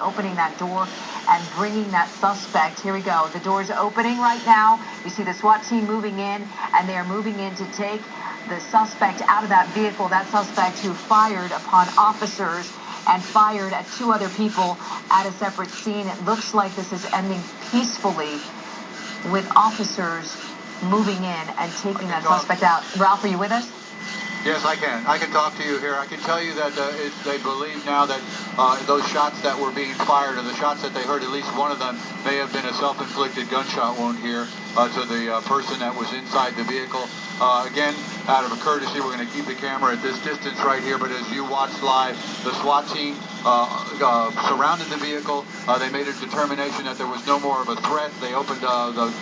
opening that door and bringing that suspect. Here we go. The door's opening right now. You see the SWAT team moving in, and they are moving in to take the suspect out of that vehicle, that suspect who fired upon officers and fired at two other people at a separate scene. It looks like this is ending peacefully with officers moving in and taking that suspect out. Ralph, are you with us? Yes, I can. I can talk to you here. I can tell you that they believe now that those shots that were being fired, or the shots that they heard, at least one of them may have been a self-inflicted gunshot wound here to the person that was inside the vehicle. Again, out of a courtesy, we're going to keep the camera at this distance right here, but as you watch live, the SWAT team surrounded the vehicle. They made a determination that there was no more of a threat. They opened the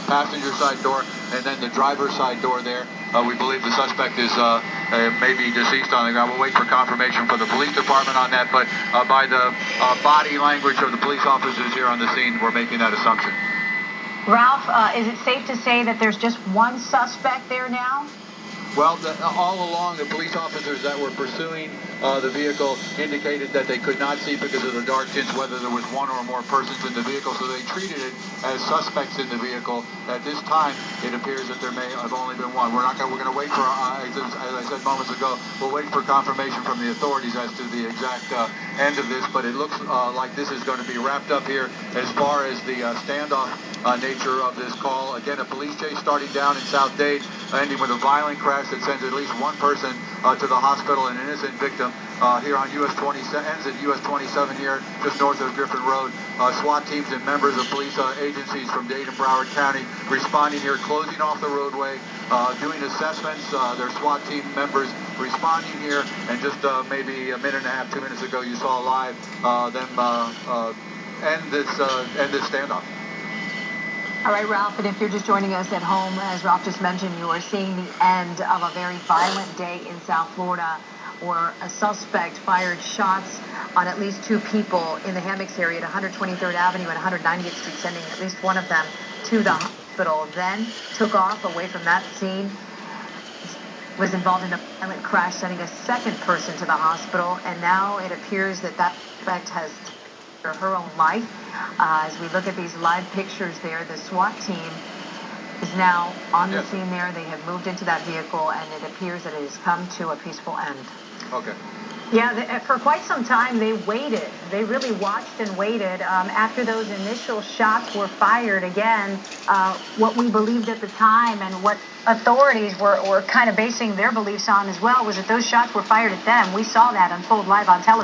passenger side door and then the driver's side door there. We believe the suspect is maybe deceased on the ground. We'll wait for confirmation from the police department on that, but by the body language of the police officers here on the scene, we're making that assumption. Ralph, is it safe to say that there's just one suspect there now? Well, all along, the police officers that were pursuing the vehicle indicated that they could not see because of the dark tints whether there was one or more persons in the vehicle, so they treated it as suspects in the vehicle. At this time, it appears that there may have only been one. We're going to wait for, as I said moments ago, we'll wait for confirmation from the authorities as to the exact end of this, but it looks like this is going to be wrapped up here as far as the standoff nature of this call. Again, a police chase starting down in South Dade, ending with a violent crash that sends at least one person to the hospital, an innocent victim here on US 27, ends at US 27 here, just north of Griffin Road. SWAT teams and members of police agencies from Dade and Broward County responding here, closing off the roadway, doing assessments. Their SWAT team members responding here, and just maybe a minute and a half, 2 minutes ago, you saw live them end this standoff. All right, Ralph, and if you're just joining us at home, as Ralph just mentioned, you are seeing the end of a very violent day in South Florida, where a suspect fired shots on at least two people in the Hammocks area at 123rd Avenue and 190th Street, sending at least one of them to the hospital, then took off away from that scene, was involved in a violent crash, sending a second person to the hospital, and now it appears that that suspect has her own life. As we look at these live pictures there, the SWAT team is now on the scene there. They have moved into that vehicle, and it appears that it has come to a peaceful end. Okay. Yeah, for quite some time they waited. They really watched and waited. After those initial shots were fired, again, what we believed at the time and what authorities were kind of basing their beliefs on as well was that those shots were fired at them. We saw that unfold live on television.